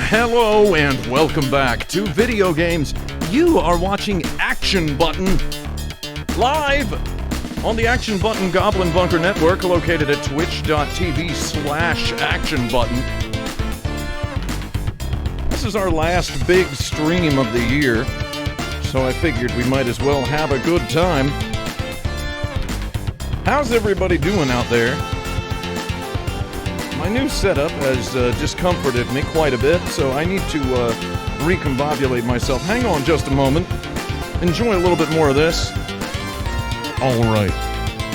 Hello and welcome back to Video Games. You are watching Action Button live on the Action Button Goblin Bunker Network, located at twitch.tv/actionbutton. This is our last big stream of the year, so I figured we might as well have a good time. How's everybody doing out there? My new setup has discomforted me quite a bit, so I need to recombobulate myself. Hang on just a moment. Enjoy a little bit more of this. Alright.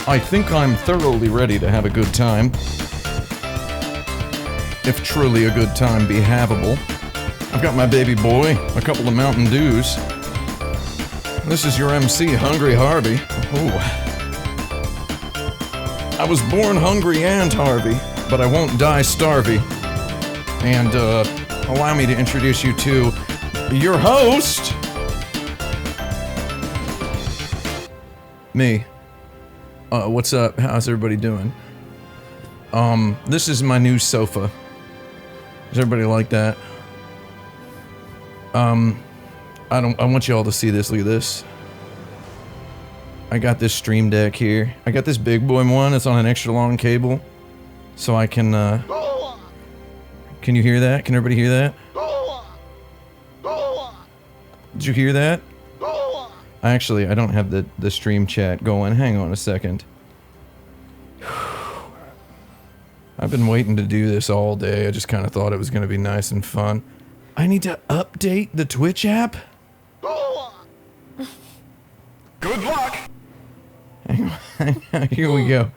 I think I'm thoroughly ready to have a good time. If truly a good time be havable. I've got my baby boy, a couple of Mountain Dews. This is your MC, Hungry Harvey. Ooh. I was born hungry and Harvey, but I won't die starvy. And, allow me to introduce you to your host, me. What's up? How's everybody doing? This is my new sofa. Does everybody like that? I want you all to see this. Look at this. I got this Stream Deck here. I got this big boy one. It's on an extra long cable. So I can, can you hear that? Can everybody hear that? Did you hear that? Actually, I don't have the stream chat going. Hang on a second. I've been waiting to do this all day. I just kind of thought it was going to be nice and fun. I need to update the Twitch app? Good luck! Hang on. Here we go.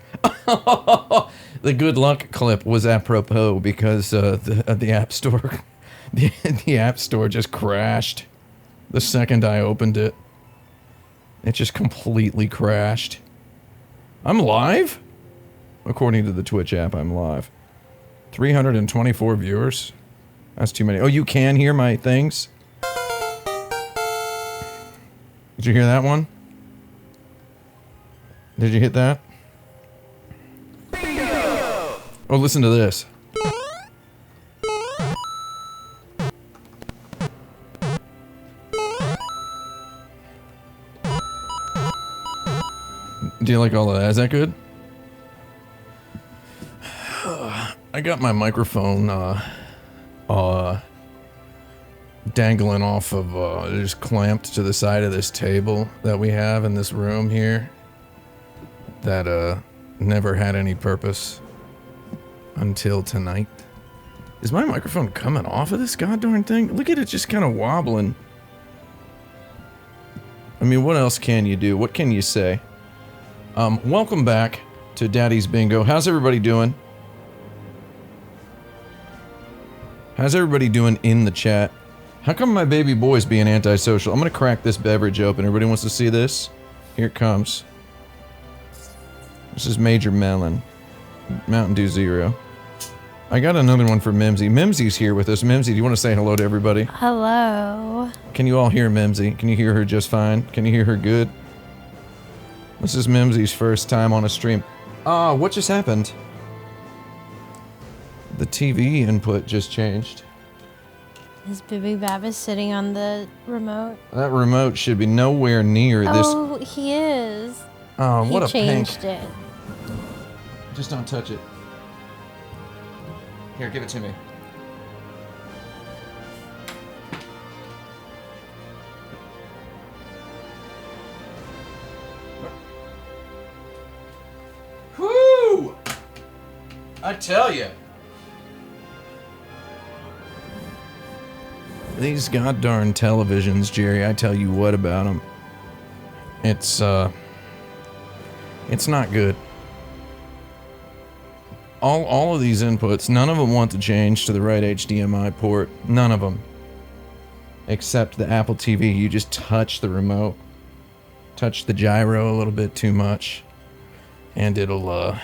The good luck clip was apropos because the App Store, the App Store just crashed the second I opened it. It just completely crashed. I'm live? According to the Twitch app, I'm live. 324 viewers? That's too many. Oh, you can hear my things? Did you hear that one? Did you hit that? Oh, listen to this. Do you like all of that? Is that good? I got my microphone, dangling off of, just clamped to the side of this table that we have in this room here. That, never had any purpose. Until tonight. Is my microphone coming off of this goddamn thing? Look at it just kind of wobbling. I mean, what else can you do? What can you say? Welcome back to Daddy's Bingo. How's everybody doing? How's everybody doing in the chat? How come my baby boy's being antisocial? I'm gonna crack this beverage open. Everybody wants to see this? Here it comes. This is Major Melon. Mountain Dew Zero. I got another one for Mimsy. Mimsy's here with us. Mimsy, do you want to say hello to everybody? Hello. Can you all hear Mimsy? Can you hear her just fine? Can you hear her good? This is Mimsy's first time on a stream. What just happened? The TV input just changed. Is Bibby Babbis sitting on the remote? That remote should be nowhere near this. Oh, he is. Oh, what a pain. He changed it. Just don't touch it. Here, give it to me. Whoo! I tell you. These goddarn televisions, Jerry, I tell you what about them. It's not good. All of these inputs, none of them want to change to the right HDMI port. None of them. Except the Apple TV, you just touch the remote. Touch the gyro a little bit too much. And it'll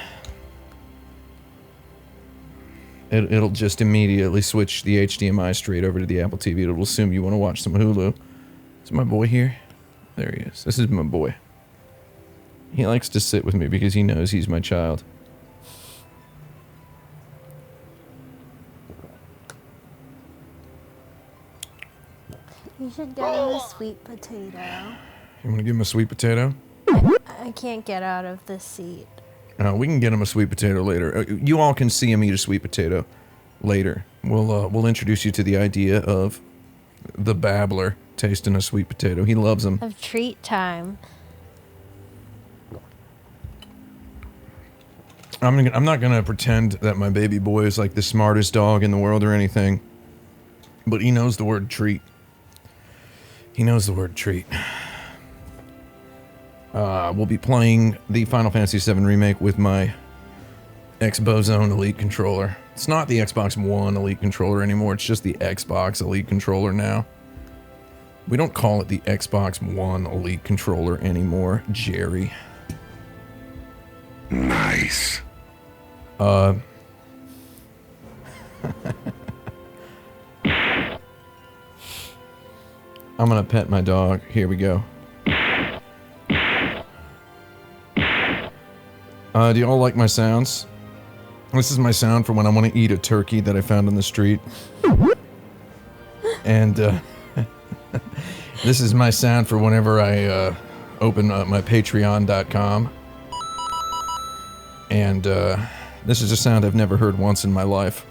just immediately switch the HDMI straight over to the Apple TV. It'll assume you want to watch some Hulu. Is my boy here? There he is. This is my boy. He likes to sit with me because he knows he's my child. You should get him a sweet potato. You want to give him a sweet potato? I can't get out of this seat. We can get him a sweet potato later. You all can see him eat a sweet potato later. We'll introduce you to the idea of the babbler tasting a sweet potato. He loves them. Of treat time. I'm not gonna pretend that my baby boy is like the smartest dog in the world or anything, but he knows the word treat. He knows the word treat. We'll be playing the Final Fantasy VII Remake with my Xbozone Elite controller. It's not the Xbox One Elite controller anymore, it's just the Xbox Elite controller now. We don't call it the Xbox One Elite controller anymore, Jerry. Nice. I'm gonna pet my dog. Here we go. Do y'all like my sounds? This is my sound for when I want to eat a turkey that I found in the street. And, this is my sound for whenever I, open my patreon.com. And, this is a sound I've never heard once in my life.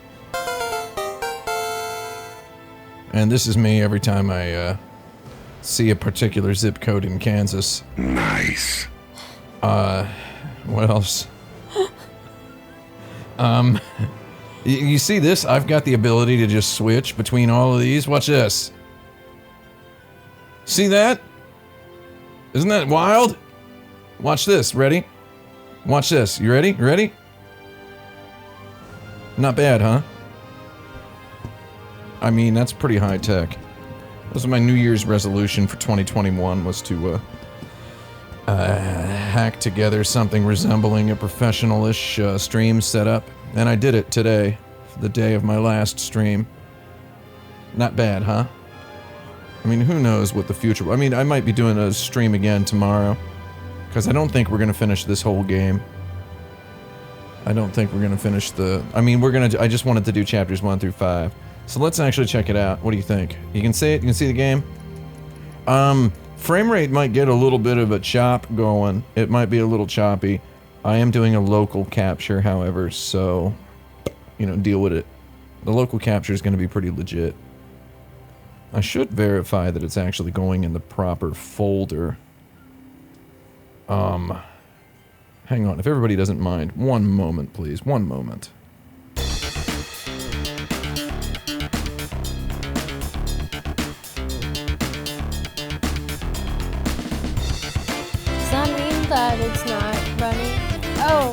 And this is me every time I, see a particular zip code in Kansas. Nice. What else? You see this? I've got the ability to just switch between all of these. Watch this. See that? Isn't that wild? Watch this. Ready? Watch this. You ready? Ready? Not bad, huh? I mean, that's pretty high tech. That was my New Year's resolution for 2021, was to, hack together something resembling a professional-ish, stream setup. And I did it today, the day of my last stream. Not bad, huh? I mean, who knows what the future... I mean, I might be doing a stream again tomorrow. Because I don't think we're gonna finish this whole game. I don't think we're gonna finish the... I mean, we're gonna... I just wanted to do chapters 1 through 5. So let's actually check it out. What do you think? You can see it? You can see the game? Frame rate might get a little bit of a chop going. It might be a little choppy. I am doing a local capture, however, so... You know, deal with it. The local capture is gonna be pretty legit. I should verify that it's actually going in the proper folder. Hang on, if everybody doesn't mind. One moment, please. One moment. Does that mean that it's not running? Oh.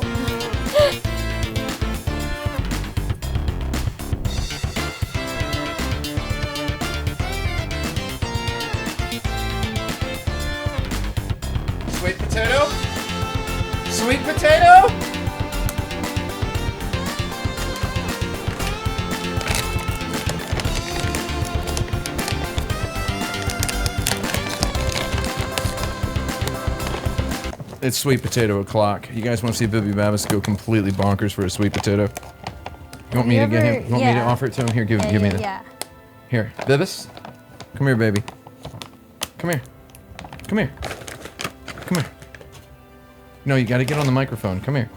Sweet potato? Sweet potato? It's sweet potato o'clock. You guys want to see Bibby Babbis go completely bonkers for a sweet potato? You want me to get him? You want me to offer it to him? Here, give me that. Yeah. Here, Bibis. Come here, baby. Come here. Come here. Come here. No, you gotta get on the microphone. Come here.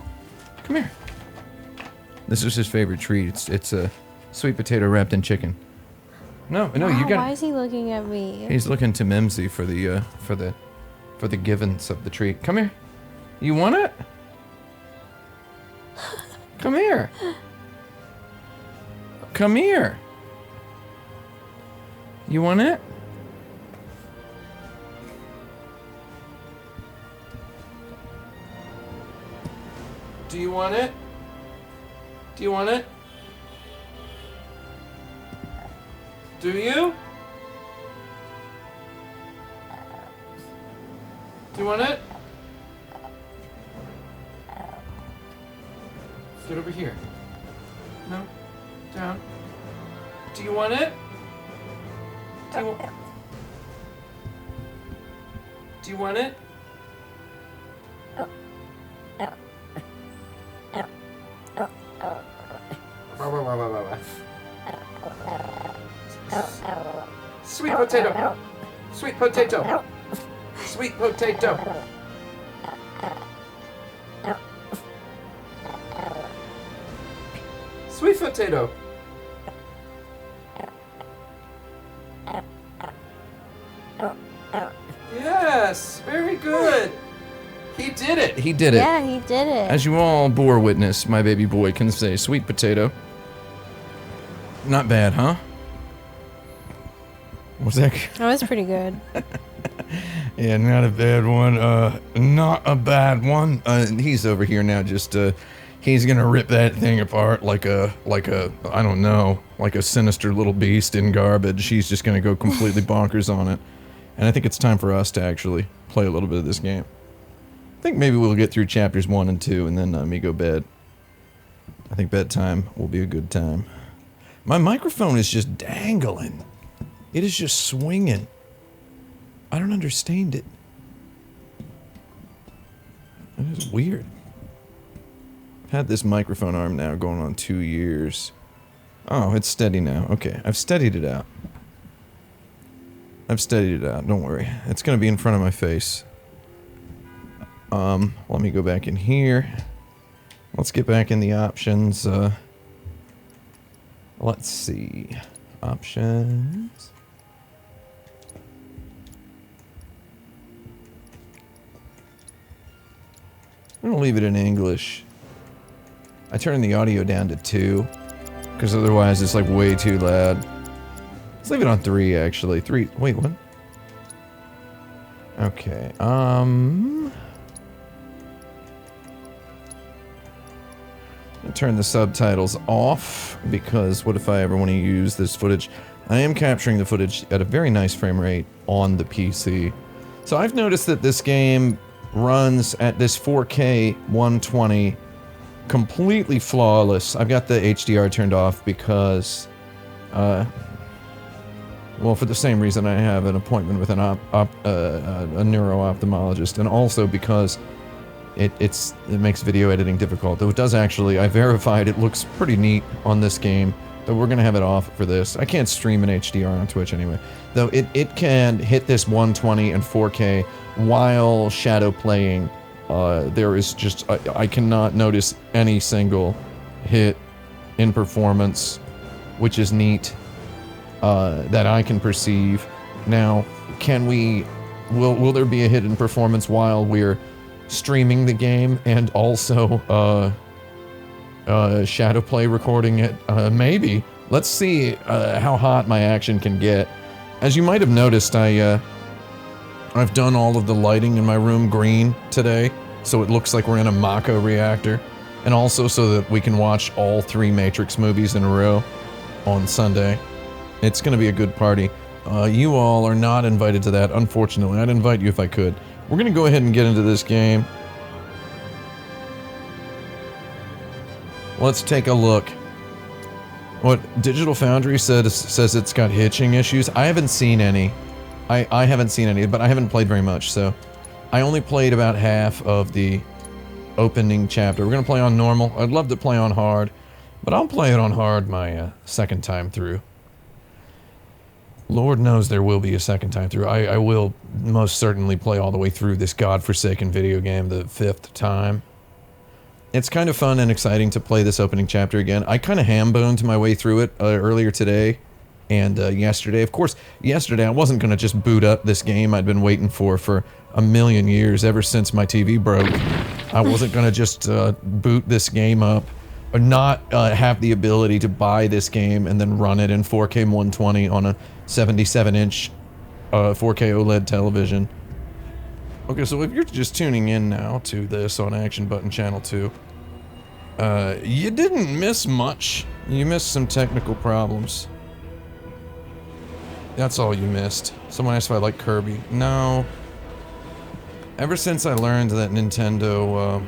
Come here. This is his favorite treat. It's a sweet potato wrapped in chicken. No, Wow, you got. why is he looking at me? He's looking to Mimsy for the givens of the treat. Come here. You want it? Come here. Come here. You want it? Do you want it? Do you want it? Do you? Do you want it? Get over here. No? Down. Do you want it? Do you want it? Sweet potato. Sweet potato. Sweet potato. Sweet potato. Yes, very good. He did it. He did it. Yeah, he did it. As you all bore witness, my baby boy can say sweet potato. Not bad, huh? Was that? That was pretty good. Yeah, not a bad one. Not a bad one. He's over here now. Just he's gonna rip that thing apart like a I don't know, like a sinister little beast in garbage. He's just gonna go completely bonkers on it. And I think it's time for us to actually play a little bit of this game. I think maybe we'll get through chapters 1 and 2 and then me go bed. I think bedtime will be a good time. My microphone is just dangling. It is just swinging. I don't understand it. It is weird. I've had this microphone arm now going on 2 years. Oh, it's steady now. Okay, I've steadied it out. Don't worry. It's gonna be in front of my face. Let me go back in here. Let's get back in the options. Let's see. Options. I'm gonna leave it in English. I turned the audio down to 2, because otherwise it's like way too loud. Let's leave it on 3, actually. 3, wait, what? Okay, I'll turn the subtitles off, because what if I ever want to use this footage? I am capturing the footage at a very nice frame rate on the PC. So I've noticed that this game runs at this 4K 120 completely flawless. I've got the HDR turned off because, well, for the same reason I have an appointment with a neuro-ophthalmologist, and also because it makes video editing difficult. Though it does actually, I verified it looks pretty neat on this game, though we're gonna have it off for this. I can't stream in HDR on Twitch anyway. Though it can hit this 120 and 4K while shadow playing. There is just, I cannot notice any single hit in performance, which is neat, that I can perceive. Now, will there be a hit in performance while we're streaming the game and also shadow play recording it? Maybe. Let's see how hot my action can get. As you might have noticed, I've done all of the lighting in my room green today, so it looks like we're in a Mako reactor, and also so that we can watch all 3 Matrix movies in a row on Sunday. It's gonna be a good party. You all are not invited to that, unfortunately. I'd invite you if I could. We're gonna go ahead and get into this game. Let's take a look. What Digital Foundry says it's got hitching issues. I haven't seen any. I haven't seen any, but I haven't played very much, so I only played about half of the opening chapter. We're gonna play on normal. I'd love to play on hard, but I'll play it on hard my second time through. Lord knows there will be a second time through. I will most certainly play all the way through this godforsaken video game the 5th time. It's kind of fun and exciting to play this opening chapter again. I kind of ham-boned my way through it earlier today and yesterday. Of course, yesterday I wasn't going to just boot up this game I'd been waiting for a million years, ever since my TV broke. I wasn't going to just boot this game up, or not have the ability to buy this game and then run it in 4K 120 on a 77-inch 4K OLED television. Okay, so if you're just tuning in now to this on Action Button Channel 2, you didn't miss much. You missed some technical problems. That's all you missed. Someone asked if I like Kirby. No. Ever since I learned that Nintendo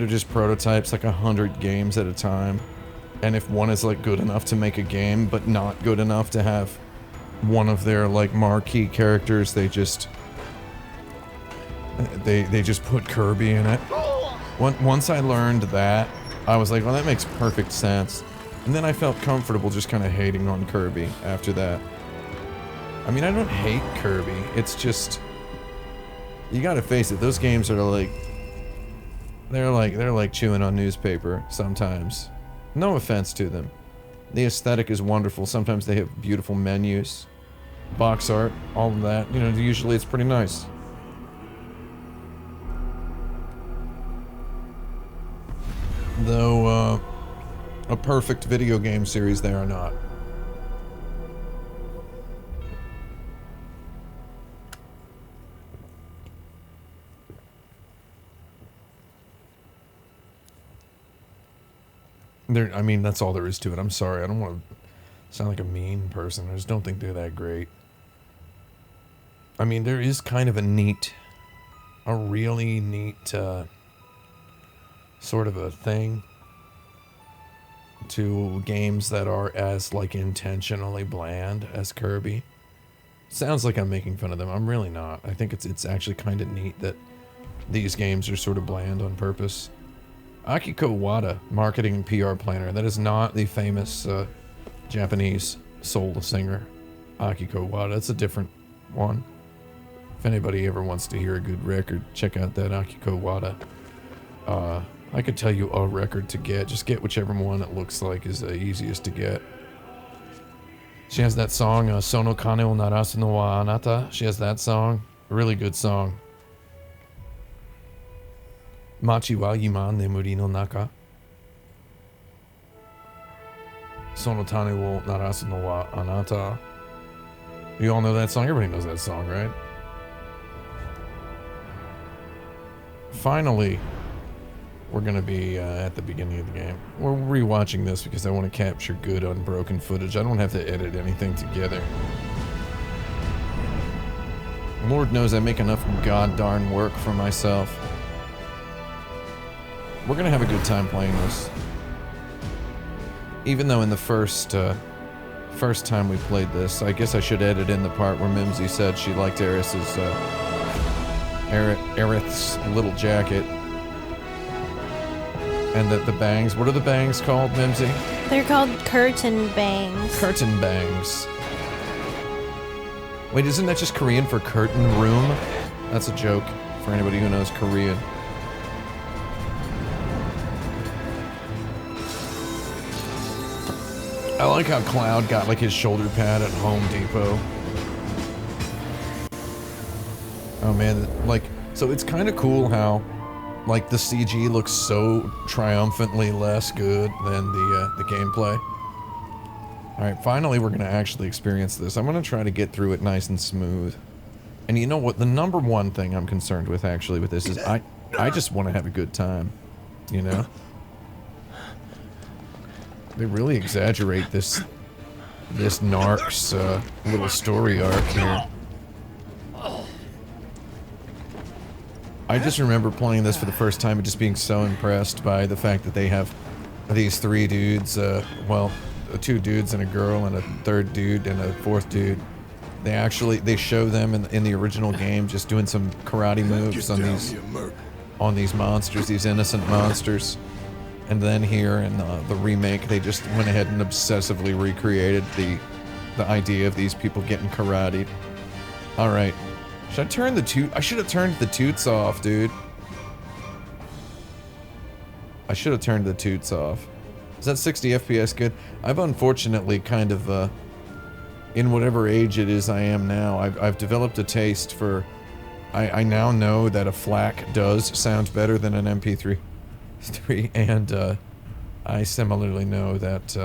just prototypes like 100 games at a time, and if one is like good enough to make a game, but not good enough to have one of their like marquee characters, they just put Kirby in it. Once I learned that, I was like, well, that makes perfect sense. And then I felt comfortable just kind of hating on Kirby after that. I mean, I don't hate Kirby. It's just... You gotta face it, those games are like... They're like chewing on newspaper sometimes. No offense to them. The aesthetic is wonderful. Sometimes they have beautiful menus. Box art, all of that. You know, usually it's pretty nice. Though, a perfect video game series they are not. I mean, that's all there is to it. I'm sorry, I don't want to sound like a mean person. I just don't think they're that great. I mean, there is kind of a really neat, sort of a thing to games that are as, like, intentionally bland as Kirby. Sounds like I'm making fun of them. I'm really not. I think it's actually kind of neat that these games are sort of bland on purpose. Akiko Wada, marketing and PR planner. That is not the famous Japanese soul singer, Akiko Wada. It's a different one. If anybody ever wants to hear a good record, check out that Akiko Wada. I could tell you a record to get. Just get whichever one it looks like is the easiest to get. She has that song, Sono Kane o Narasu no wa Anata. She has that song. A really good song. Machi wa Yima Nemuri no Naka. Sono Tane wo Narasu no wa Anata. You all know that song? Everybody knows that song, right? Finally, we're gonna be at the beginning of the game. We're rewatching this because I want to capture good unbroken footage. I don't have to edit anything together. Lord knows I make enough god darn work for myself. We're gonna have a good time playing this. Even though in the first time we played this, I guess I should edit in the part where Mimsy said she liked Aerith's little jacket. And that the bangs, what are the bangs called, Mimsy? They're called curtain bangs. Curtain bangs. Wait, isn't that just Korean for curtain room? That's a joke for anybody who knows Korean. I like how Cloud got like his shoulder pad at Home Depot. Oh man, like, so it's kind of cool how like the CG looks so triumphantly less good than the gameplay. Alright, finally we're gonna actually experience this. I'm gonna try to get through it nice and smooth. And you know what, the number one thing I'm concerned with actually with this is I just want to have a good time, you know? They really exaggerate this narc's little story arc here. I just remember playing this for the first time and just being so impressed by the fact that they have these three dudes, well, two dudes and a girl and a third dude and a fourth dude. They show them in the original game just doing some karate moves on these monsters, these innocent monsters. And then here in the remake, they just went ahead and obsessively recreated the idea of these people getting karate. Alright. Should I turn I should have turned the toots off, dude. I should have turned the toots off. Is that 60 FPS good? I've unfortunately kind of, in whatever age it is I am now, I've developed a taste for... I now know that a FLAC does sound better than an MP3. And I similarly know that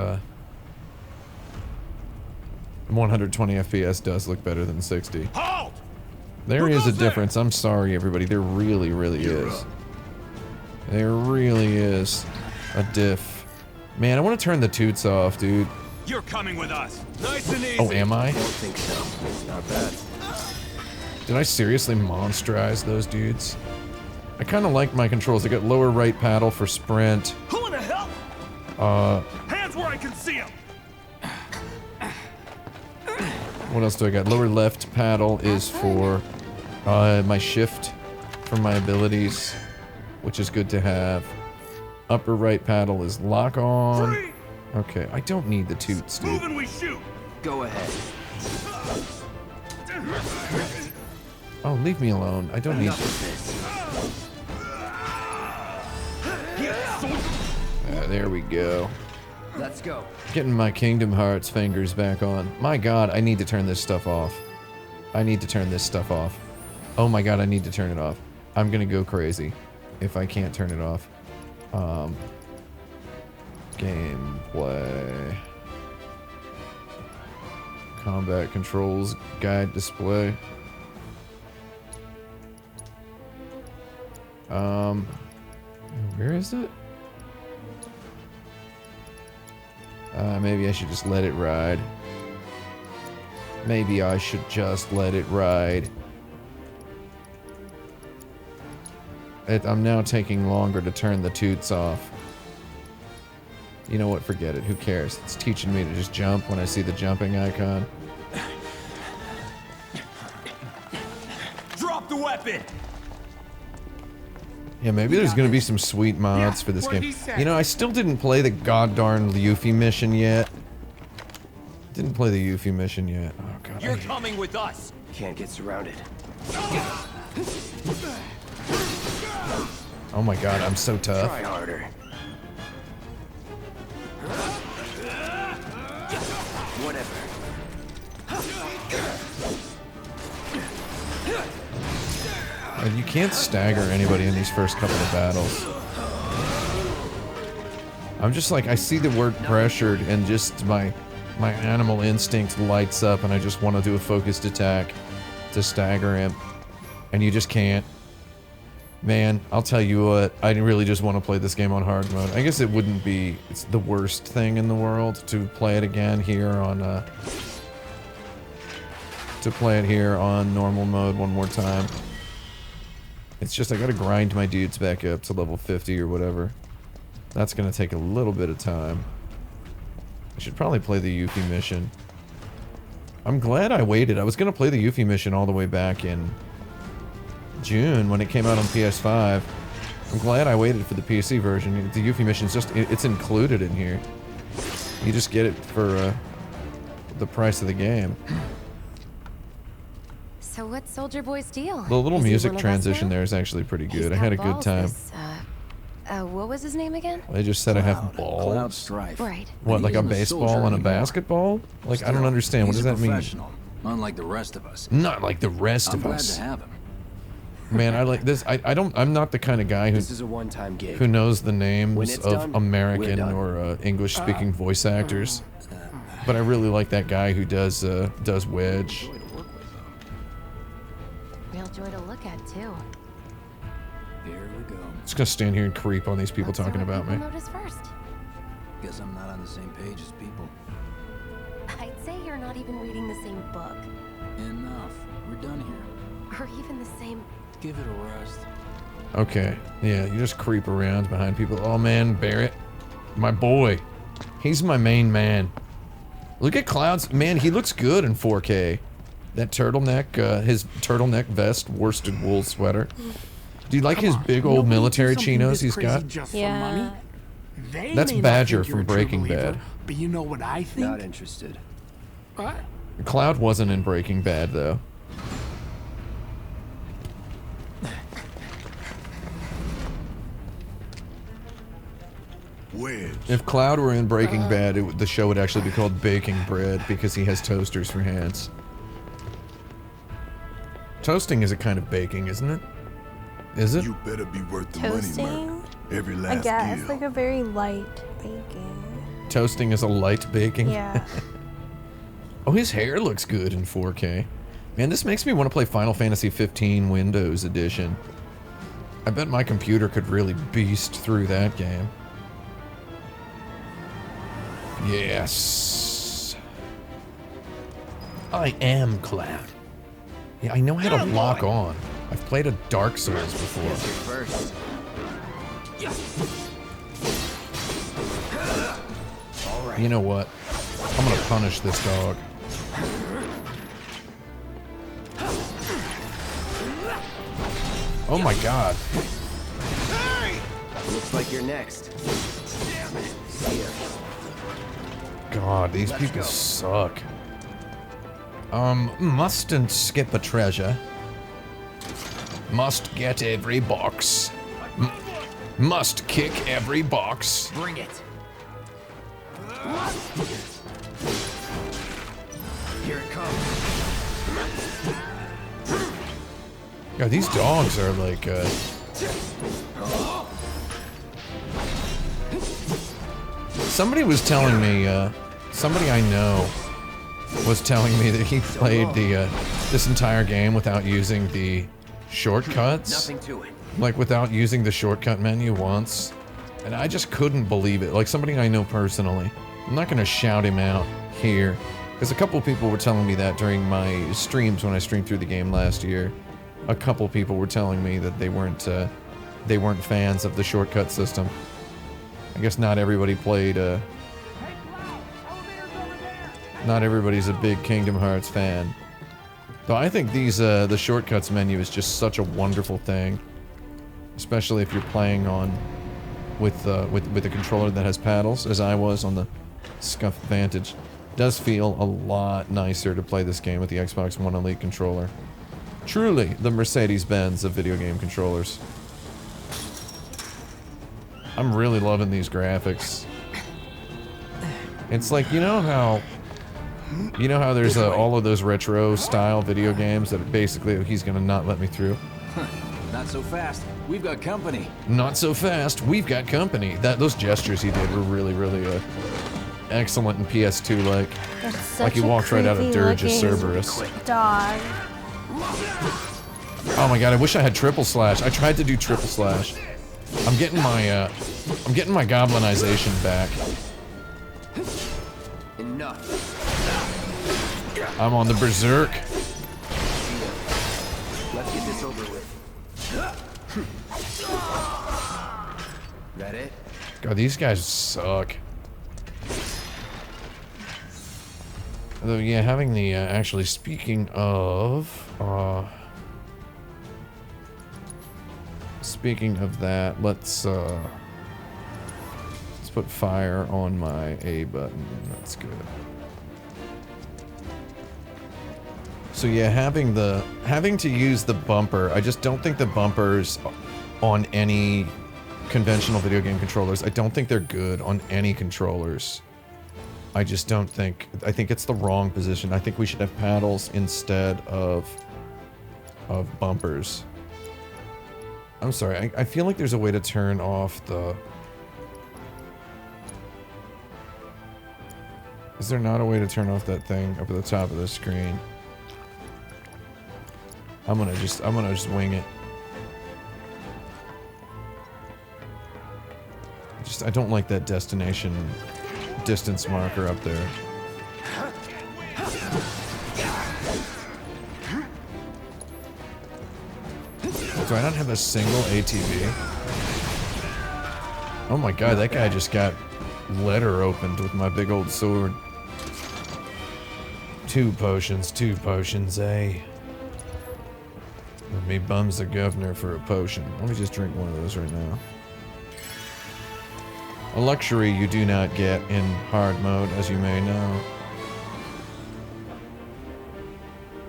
120 FPS does look better than 60. Halt! There is a difference. I'm sorry, everybody. There really, really is. There really is a diff. Man, I want to turn the toots off, dude. You're coming with us. Nice and easy. Oh, am I? I don't think so. It's not bad. Did I seriously monsterize those dudes? I kind of like my controls. I got lower right paddle for sprint. Who in the hell? Hands where I can see them. What else do I got? Lower left paddle is for my shift for my abilities, which is good to have. Upper right paddle is lock on. Okay, I don't need the toots, dude. Move and we shoot. Go ahead. Oh, leave me alone. I don't need. Enough of this. There we go. Let's go. Getting my Kingdom Hearts fingers back on. My god, I need to turn this stuff off. I need to turn this stuff off. Oh my god, I need to turn it off. I'm gonna go crazy if I can't turn it off. Gameplay. Combat controls, guide display. Where is it? Maybe I should just let it ride. Maybe I should just let it ride. I'm now taking longer to turn the toots off. You know what? Forget it. Who cares? It's teaching me to just jump when I see the jumping icon. Drop the weapon. Yeah, maybe there's gonna be some sweet mods for this game. You know, I still didn't play the goddarn Yuffie mission yet. Didn't play the Yuffie mission yet. Oh god. You're coming with us. Can't get surrounded. Oh my god, I'm so tough. Try harder. Whatever. You can't stagger anybody in these first couple of battles. I'm just like, I see the word pressured and just my animal instinct lights up and I just want to do a focused attack to stagger him. And you just can't. Man, I'll tell you what, I really just want to play this game on hard mode. I guess it wouldn't be it's the worst thing in the world to play it again here on normal mode one more time. It's just I gotta grind my dudes back up to level 50 or whatever. That's gonna take a little bit of time. I should probably play the Yuffie mission. I'm glad I waited. I was gonna play the Yuffie mission all the way back in June when it came out on PS5. I'm glad I waited for the PC version. The Yuffie mission's just, it's included in here. You just get it for the price of the game. So what's Soldier Boy's deal? The little Is he music one of us transition now? there is actually pretty He's good. I got had a good balls, time. this, what was his name again? They just said I have Cloud balls. Strife. Right. What, like a He isn't a soldier baseball and a anymore. basketball? Like, I don't Still, understand. What he's does a that mean? professional, unlike the rest of us. Not like the rest I'm of glad us. to have him. Man, I like this. I'm not the kind of guy This is a one-time gig. who knows the When names it's of done, we're American done. or English-speaking voice actors. But I really like that guy who does Wedge. Joy to work with, though. Real joy to look at too. Here we go. Just gonna stand here and creep on these people Let's see talking what about me. people notice first. Guess I'm not on the same page as people. I'd say you're not even reading the same book, Enough. We're done here. or even the same. Give it a rest. Okay, yeah, you just creep around behind people. Oh man, Barrett, my boy, he's my main man. Look at Cloud's, man, he looks good in 4K. That turtleneck, his turtleneck vest, worsted wool sweater. Do you like his big old military chinos he's got? Yeah. That's Badger from Breaking Bad. But you know what I think? Not interested. What? Cloud wasn't in Breaking Bad though. Wedge. If Cloud were in Breaking Bad, the show would actually be called Baking Bread because he has toasters for hands. Toasting is a kind of baking, isn't it? Is it? You better be worth the money, Merc. Toasting? Every I last guess, deal. like a very light baking. Toasting is a light baking? Yeah. Oh, his hair looks good in 4K. Man, this makes me want to play Final Fantasy XV Windows Edition. I bet my computer could really beast through that game. Yes. I am Cloud. Yeah, I know how to lock on. I've played a Dark Souls before. Guess you're first. All right. You know what? I'm gonna punish this dog. Oh my god. Looks like you're next. Damn it. See ya. God, these people suck. Mustn't skip a treasure. Must get every box. Must kick every box. Bring it. Here it comes. God, these dogs are like, somebody was telling me, somebody I know was telling me that he played this entire game without using the shortcuts. Nothing to it. Like, without using the shortcut menu once. And I just couldn't believe it. Like, somebody I know personally. I'm not gonna shout him out here. Because a couple people were telling me that during my streams when I streamed through the game last year. A couple people were telling me that they weren't fans of the shortcut system. I guess not everybody played, not everybody's a big Kingdom Hearts fan. Though I think these, the shortcuts menu is just such a wonderful thing. Especially if you're playing on, with a controller that has paddles, as I was on the Scuff Vantage. It does feel a lot nicer to play this game with the Xbox One Elite controller. Truly, the Mercedes-Benz of video game controllers. I'm really loving these graphics. It's like, you know how there's all of those retro-style video games that basically he's gonna not let me through? Not so fast. We've got company. Not so fast. We've got company. Those gestures he did were really, really excellent and PS2 like. Like he walked right out of Dirge's Cerberus. Dog. Oh my god! I wish I had triple slash. I tried to do triple slash. I'm getting my goblinization back. Enough. I'm on the berserk. Let's get this over with. That it? God, these guys suck. Although, yeah, having the, actually, speaking of that, let's put fire on my A button. That's good. So yeah, having to use the bumper, I just don't think the bumpers on any conventional video game controllers, I don't think they're good on any controllers. I just don't think, I think it's the wrong position. I think we should have paddles instead of bumpers. I'm sorry, I feel like there's a way to turn off the... Is there not a way to turn off that thing up at the top of the screen? I'm gonna just wing it. I don't like that destination distance marker up there. Do I not have a single ATV? Oh my god, that guy just got letter opened with my big old sword. Two potions, eh? Me bums the governor for a potion. Let me just drink one of those right now. A luxury you do not get in hard mode, as you may know.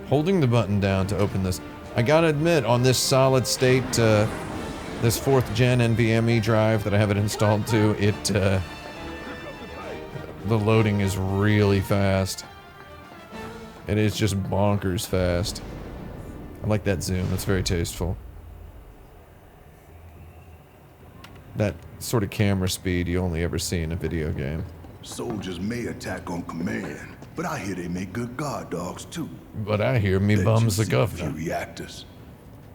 Holding the button down to open this. I gotta admit, on this solid state, this 4th gen NVMe drive that I have it installed to, the loading is really fast. It is just bonkers fast. I like that zoom, that's very tasteful. That sort of camera speed you only ever see in a video game. Soldiers may attack on command, but I hear they make good guard dogs too. But I hear me bums the governor. Reactors.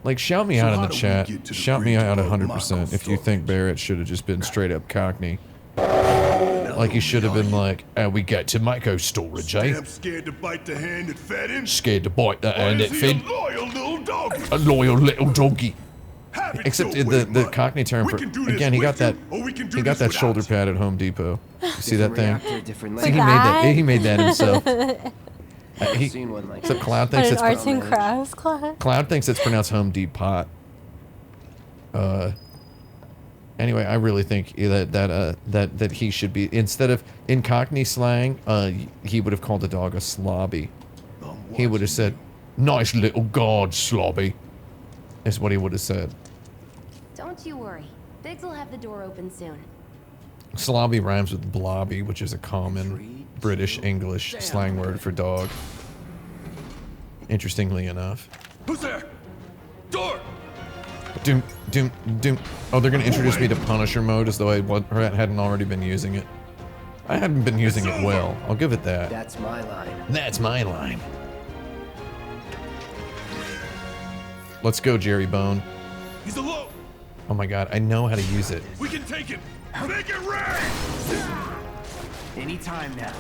Like, shout me out in the chat. Shout me out bridge 100% if you think Barrett should have just been straight up Cockney. Now Like he should have been like, we got tomato storage, eh? I'm scared to bite the hand that fed him. Scared to bite the hand that Is he fed a loyal little dog? a loyal little doggy. Have it Except your the way, the Mud. Cockney term We for can do this again, he got with that you, or we can do he got this that without shoulder you. pad at Home Depot. You see that thing? Reactor, different See, he layer. made that. That? He made that himself. I've he, seen one like except that. Cloud On thinks an it's arts and crafts class. Cloud thinks it's pronounced Home Depot. Anyway, I really think that he should be, instead of in Cockney slang, he would have called the dog a slobby. He would have said, "Nice little guard, slobby." Is what he would have said. Don't you worry. Biggs will have the door open soon. Slobby rhymes with blobby, which is a common British English slang word for dog. Interestingly enough. Who's there? Door! Doom, doom, doom. Oh, they're gonna introduce me to Punisher mode as though I hadn't already been using it. I hadn't been using it well. I'll give it that. That's my line. That's my line. Let's go, Jerry Bone. He's alone. Oh my god, I know how to use it. We can take him. Make it rain! Anytime now.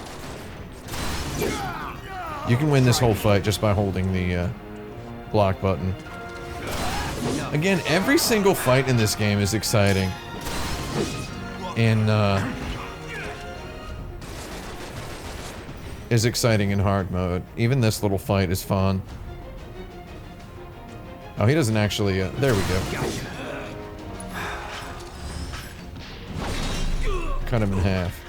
You can win this whole fight just by holding the block button. Again, every single fight in this game is exciting. Is exciting in hard mode. Even this little fight is fun. Oh, he doesn't actually, there we go. Cut him in half.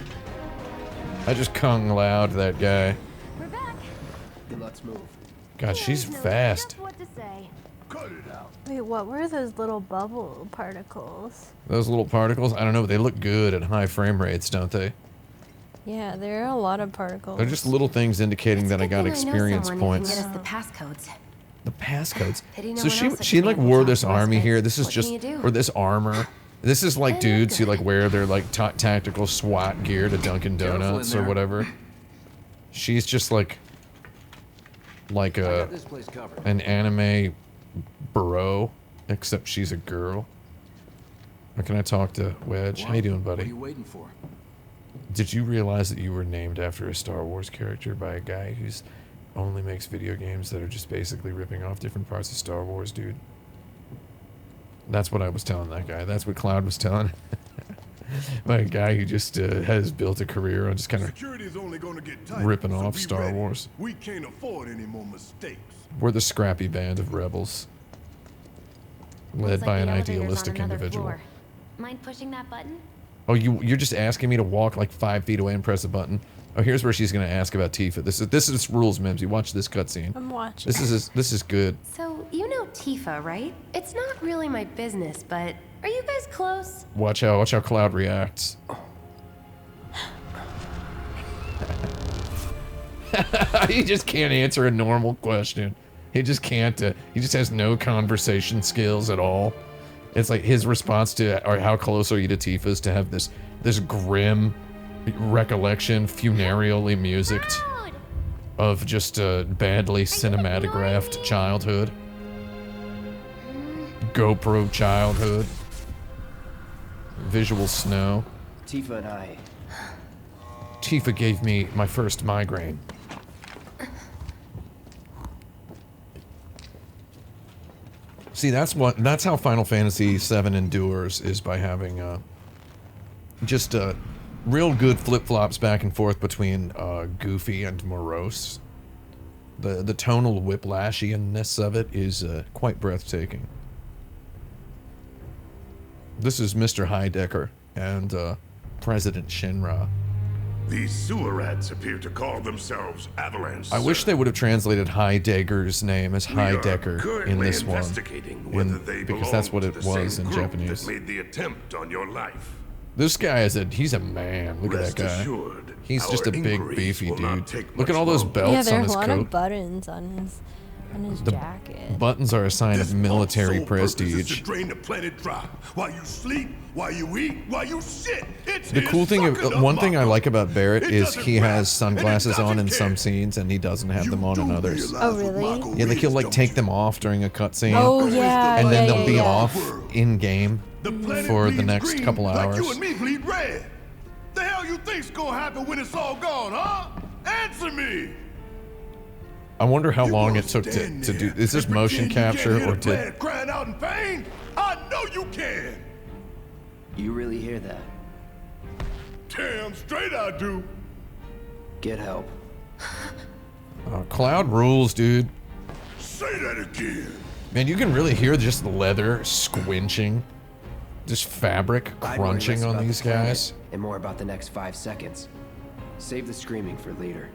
I just kung loud that guy. We're back. Let's move. God, she's Knows fast. just what to say. Cut it out. Wait, what were those little bubble particles? Those little particles, I don't know, but they look good at high frame rates, don't they? Yeah, there are a lot of particles. They're just little things indicating that I got experience points. Get us the passcodes. The passcodes. Pity no So one else she like understands wore how this to army respect. here. This is What just, can you do? or this armor. This is like And dudes who good. like wear their like tactical SWAT gear to Dunkin' Careful in Donuts or there. whatever. She's just like I got this place covered. an anime bro, except she's a girl. Or can I talk to Wedge? How you doing, What are buddy? you waiting for? Did you realize that you were named after a Star Wars character by a guy who's only makes video games that are just basically ripping off different parts of Star Wars, dude? That's what I was telling that guy. That's what Cloud was telling. By a guy who just has built a career on just kind of Security's only gonna get tight. ripping so off be Star ready. Wars. We can't afford any more mistakes. We're the scrappy band of rebels, led Looks like by the an elevator's on idealistic another individual. floor. Mind pushing that button? Oh, you're just asking me to walk like 5 feet away and press a button. Oh, here's where she's gonna ask about Tifa. This is rules, Mimsy. Watch this cutscene. I'm watching. This is good. So, you know Tifa, right? It's not really my business, but are you guys close? Watch how Cloud reacts. He just can't answer a normal question. He just can't. He just has no conversation skills at all. It's like his response to, or how close are you to Tifa, is to have this grim recollection, funereally musicked, Cloud! of just a badly cinematographed childhood. GoPro childhood. Visual snow. Tifa and I. Tifa gave me my first migraine. See, that's how Final Fantasy VII endures, is by having just real good flip-flops back and forth between goofy and morose. The tonal whiplashianness of it is quite breathtaking. This is Mr. Heidecker and President Shinra. These sewer rats appear to call themselves Avalanche. I wish they would have translated Heidegger's name as Heidecker in this one, because that's what it was in Japanese. That made the attempt on your life. This guy he's a man. Look at that guy. Assured, He's just a our big, inquiries beefy will not dude. take Look much at all those longer. yeah, belts there on are a his lot coat. of buttons on his jacket. Buttons are a sign This of military sole purpose is prestige. to drain the planet dry. While you sleep, while you eat, while you shit. It's The his cool thing, sucking one thing I up like about Barrett It is doesn't he rap, has sunglasses and it on in doesn't some care. scenes, and he doesn't have You them on in do others. realize Oh, really? what Marco Yeah, like he'll is, like don't take you? them off during a cutscene, Oh yeah, and then yeah, they'll yeah, be yeah. off in game. The planet for the bleeds next green couple like hours. you and me bleed red. The hell you think's gonna happen when it's all gone, huh? Answer me. I wonder how You long gonna it took stand to do. there Is this and motion pretend you capture can't hear or the did? planet crying out in pain? I know you can. You really hear that? Damn straight I do. Get help. Cloud rules, dude. Say that again. Man, you can really hear just the leather squinching Just fabric I'd worry crunching less on about these the planet guys. And more about the next 5 seconds. Save the screaming for later.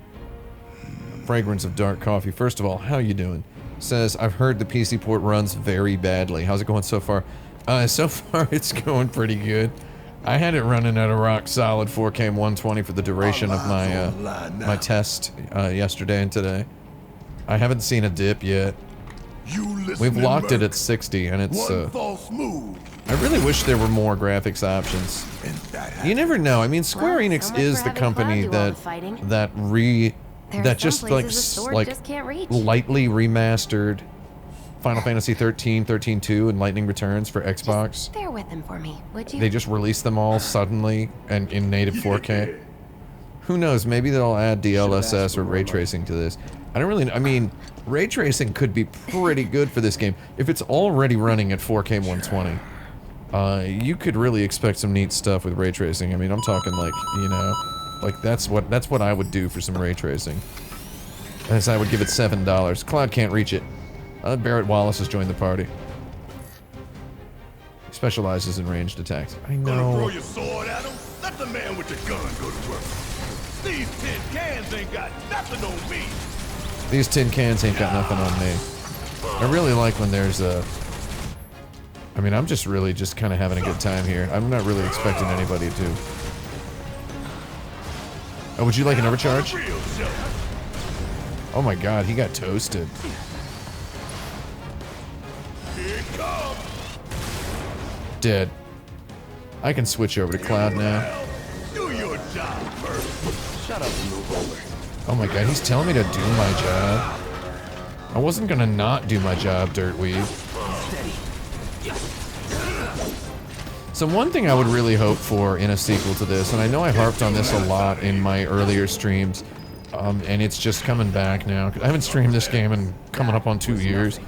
Fragrance of dark coffee. First of all, how you doing? Says, I've heard the PC port runs very badly. How's it going so far? So far it's going pretty good. I had it running at a rock solid 4K 120 for the duration of my test yesterday and today. I haven't seen a dip yet. We've locked it at 60 and it's false move. I really wish there were more graphics options. You never know. I mean, Square Well, Enix so much is for the having company Cloud do all that the fighting. that There's just some like places a sword like just can't reach. lightly remastered Final Fantasy 13, 13-2, and Lightning Returns for Xbox. Just bear with him for me, would you? They just released them all suddenly and in native 4K. Who knows? Maybe they'll add DLSS or ray tracing to this. I don't really. I mean, ray tracing could be pretty good for this game if it's already running at 4K 120. You could really expect some neat stuff with ray tracing. I mean, I'm talking like, you know, like that's what I would do for some ray tracing. As I would give it $7. Cloud can't reach it. Barrett Wallace has joined the party. He specializes in ranged attacks. I Gonna throw know. your sword at him? Let the man with the gun go to work. These tin cans ain't got nothing on me. These tin cans ain't got nothing on me. I really like when there's a... I mean, I'm just really just kind of having a good time here. I'm not really expecting anybody to... Oh, would you like an overcharge? Real show. Oh my god, he got toasted. Here it comes. Dead. I can switch over to Cloud now. Well, do your job first. Shut up and move over. Oh my god, he's telling me to do my job. I wasn't gonna not do my job, Dirtweed. Steady. So one thing I would really hope for in a sequel to this, and I know I harped on this a lot in my earlier streams, and it's just coming back now. I haven't streamed this game in coming up on 2 years.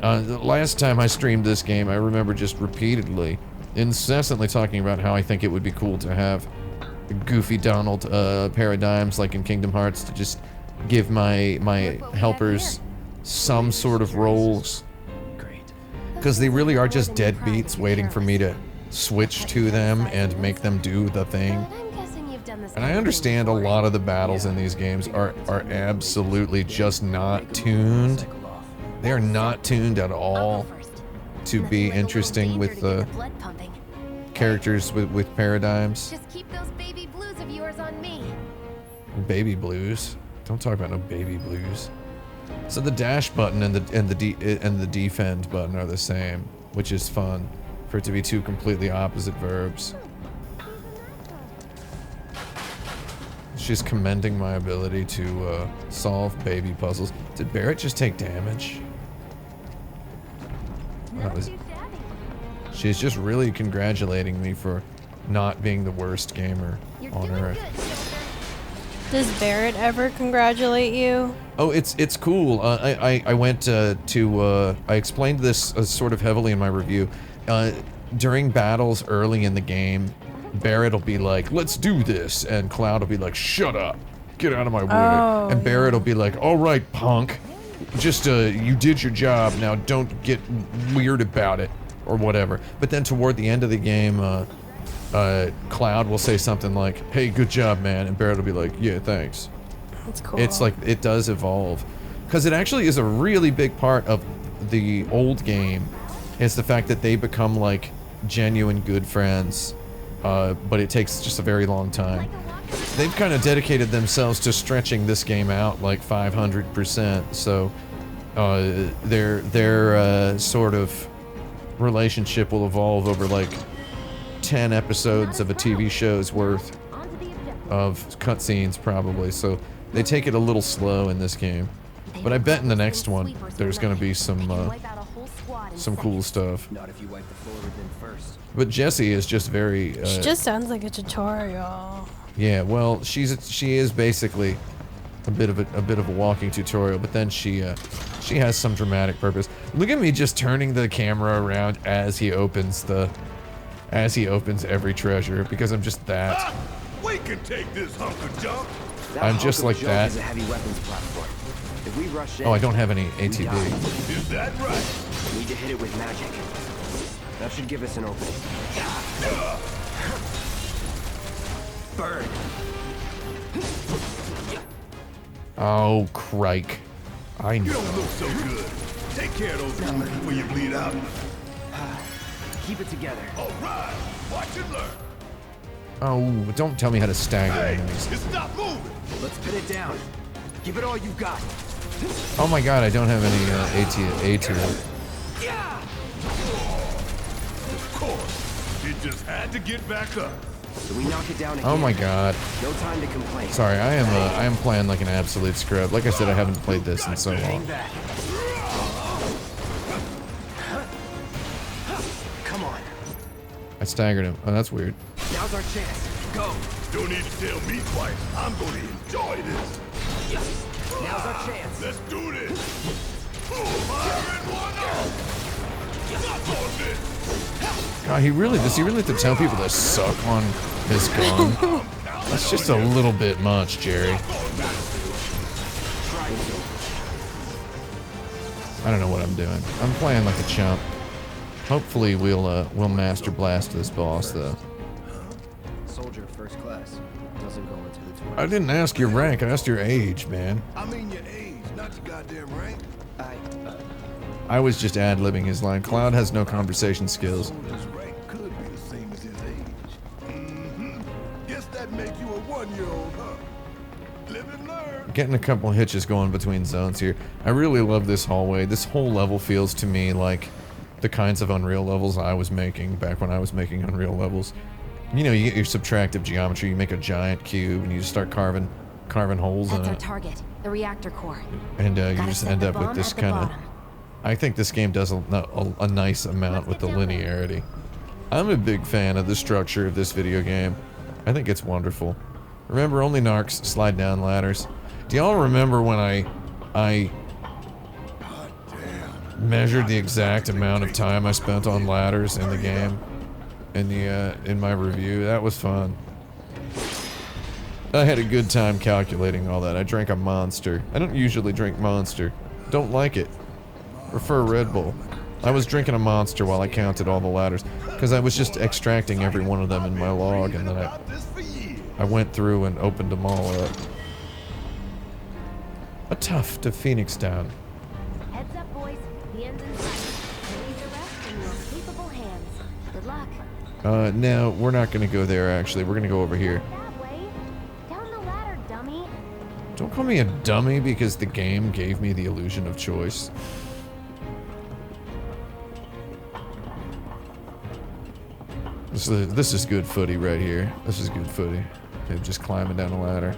The last time I streamed this game, I remember just repeatedly, incessantly talking about how I think it would be cool to have Goofy Donald paradigms like in Kingdom Hearts to just give my helpers some sort of roles. Great. Because they really are just deadbeats waiting for me to switch to them and make them do the thing. But I'm guessing you've done this And I kind of thing understand a before. lot of the battles in these games are absolutely just not tuned. Cycle off. They are not tuned at I'll all go first. to be Nothing like a little interesting danger with to get the the blood pumping. characters with paradigms. Just keep those baby blues of yours on me. Baby blues. Don't talk about no baby blues. So the dash button and the defend button are the same, which is fun for it to be two completely opposite verbs. She's commending my ability to solve baby puzzles. Did Barrett just take damage? That was. She's just really congratulating me for not being the worst gamer on Earth. Does Barrett ever congratulate you? Oh, it's cool. I went to I explained this sort of heavily in my review. During battles early in the game, Barrett will be like, "Let's do this," and Cloud will be like, "Shut up, get out of my way." Oh, And Barrett will be like, "All right, punk, just you did your job. Now don't get weird about it or whatever." But then toward the end of the game, Cloud will say something like, "Hey, good job, man," and Barrett will be like, "Yeah, thanks." That's cool. It's like, it does evolve. Because it actually is a really big part of the old game, is the fact that they become like genuine good friends, but it takes just a very long time. They've kind of dedicated themselves to stretching this game out like 500%, so their sort of relationship will evolve over like 10 episodes of a TV show's worth of cutscenes probably, so they take it a little slow in this game. But I bet in the next one there's gonna be some cool stuff. Not if you wipe the floor with them first. But Jessie is just very She just sounds like a tutorial. yeah, well, she is basically a bit of a walking tutorial, but then she has some dramatic purpose. Look at me just turning the camera around as he opens every treasure, because I'm just that. Ah, we can take this hunk of junk. That I'm hunk just of like junk that. is a heavy weapons platform. If we rush in, Oh, I don't have any ATB. Is that right? we need to hit it with magic. That should give us an opening. Burn. Oh, crike. I You know. don't look so good. Take care of those wounds before you bleed out. Keep it together. All right, watch and learn. Oh, don't tell me how to stagger Hey, enemies. just stop moving. Let's pin it down. Give it all you've got. Oh my god, I don't have any A tier. Of course, it just had to get back up. So we knock it down again. Oh my god. No time to complain. Sorry, I am playing like an absolute scrub. Like I said, I haven't played this in so long. Hang back. Come on. I staggered him. Oh, that's weird. Now's our chance. Go. Don't need to tell me twice. I'm gonna enjoy this. Now's our chance. Let's do this. Fire in one up. Suck on this. God, does he really have to tell people to suck on his gun? That's just a little bit much, Jerry. I don't know what I'm doing. I'm playing like a chump. Hopefully we'll master blast this boss though. Soldier first class. Doesn't go into the tour. I didn't ask your rank, I asked your age, man. I mean your age, not your goddamn rank. I was just ad-libbing his line. Cloud has no conversation skills. Soldier's rank could be the same as his age. Mm-hmm. Guess that make you a 1-year-old, huh? Live and learn. Getting a couple hitches going between zones here. I really love this hallway. This whole level feels to me like the kinds of Unreal levels I was making back when I was making Unreal levels. You know, you get your subtractive geometry, you make a giant cube, and you just start carving holes in That's our it. target, the reactor core. And you Gotta just set end the up with bomb this at the kind of... bottom. I think this game does a nice amount with the linearity. I'm a big fan of the structure of this video game. I think it's wonderful. Remember, only narcs slide down ladders. Do y'all remember when I measured the exact amount of time I spent on ladders in the game? In my review? That was fun. I had a good time calculating all that. I drank a Monster. I don't usually drink Monster. Don't like it. Prefer Red Bull. I was drinking a Monster while I counted all the ladders, because I was just extracting every one of them in my log, and then I went through and opened them all up. A tough to Phoenix down. Heads up, boys. The end's in sight. Leave the rest in your capable hands. Good luck. No, we're not gonna go there actually. We're gonna go over here. That way. Down the ladder, dummy. Don't call me a dummy because the game gave me the illusion of choice. This is good footy right here. This is good footy. Okay, just climbing down the ladder.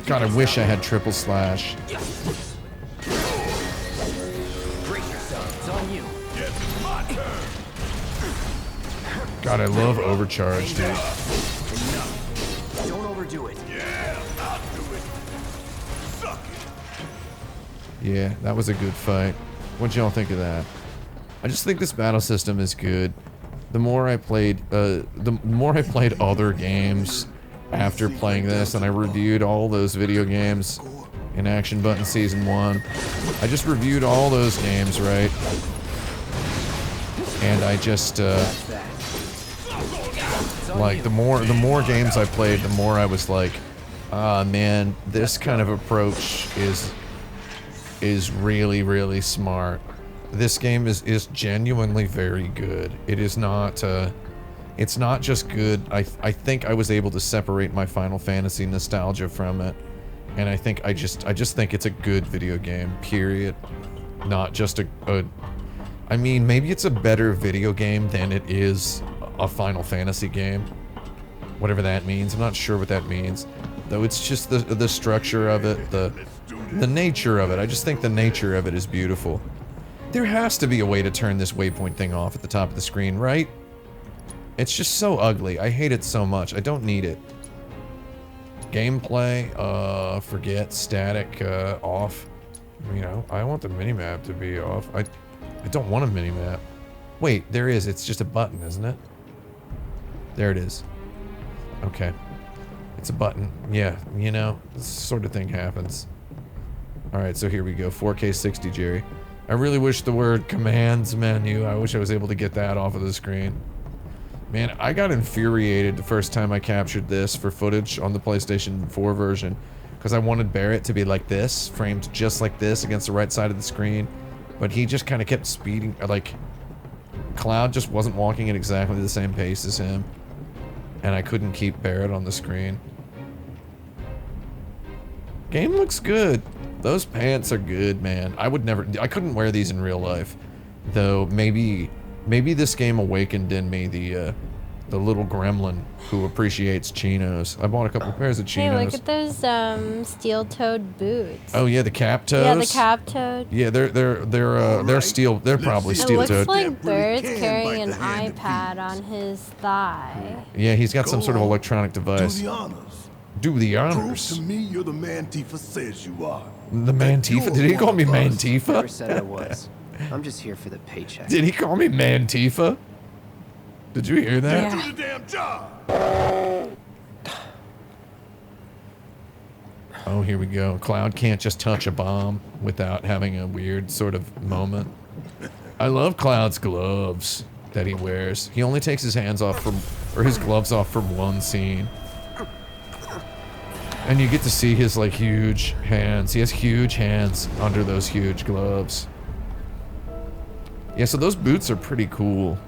God, I wish I had triple slash. Brace yourself. It's on you. Yes, it's my turn. God, I love overcharge, dude. Enough. Don't overdo it. Yeah, I'll do it. Suck it. Yeah, that was a good fight. What'd y'all think of that? I just think this battle system is good. The more I played other games after playing this, and I reviewed all those video games in Action Button Season 1. I just reviewed all those games, right? And I just, like, the more games I played, the more I was like, ah, man, this kind of approach is really, really smart. This game is genuinely very good. It is not, it's not just good. I think I was able to separate my Final Fantasy nostalgia from it. And I think I just think it's a good video game, period. Not just I mean, maybe it's a better video game than it is a Final Fantasy game. Whatever that means. I'm not sure what that means. Though it's just the structure of it, the nature of it. I just think the nature of it is beautiful. There has to be a way to turn this waypoint thing off at the top of the screen, right? It's just so ugly. I hate it so much. I don't need it. Gameplay, forget, static, off. You know, I want the minimap to be off. I don't want a minimap. Wait, there is. It's just a button, isn't it? There it is. Okay. It's a button. Yeah, you know, this sort of thing happens. Alright, so here we go. 4K 60, Jerry. I really wish the word commands menu, I wish I was able to get that off of the screen. Man, I got infuriated the first time I captured this for footage on the PlayStation 4 version. Because I wanted Barrett to be like this, framed just like this against the right side of the screen. But he just kind of kept speeding, like... Cloud just wasn't walking at exactly the same pace as him. And I couldn't keep Barrett on the screen. Game looks good. Those pants are good, man. I couldn't wear these in real life. Though, maybe this game awakened in me the little gremlin who appreciates chinos. I bought a couple pairs of chinos. Hey, look at those steel-toed boots. Oh yeah, the cap toes. Yeah, the cap-toed. Yeah, they're steel. They're probably It steel-toed. looks like Bird's can carrying an bite the hand iPad on his thigh. Yeah, he's got some Go sort of on. electronic Do device. the honors. Do the Prove honors. to me you're the man Tifa says you are. The Mantifa? Did he call me Never Mantifa? said I was. I'm just here for the paycheck. Did he call me Mantifa? Did you hear that? Yeah. Do the damn job. Oh, here we go. Cloud can't just touch a bomb without having a weird sort of moment. I love Cloud's gloves that he wears. He only takes his hands off from, or his gloves off from one scene. And you get to see his, like, huge hands. He has huge hands under those huge gloves. Yeah, so those boots are pretty cool.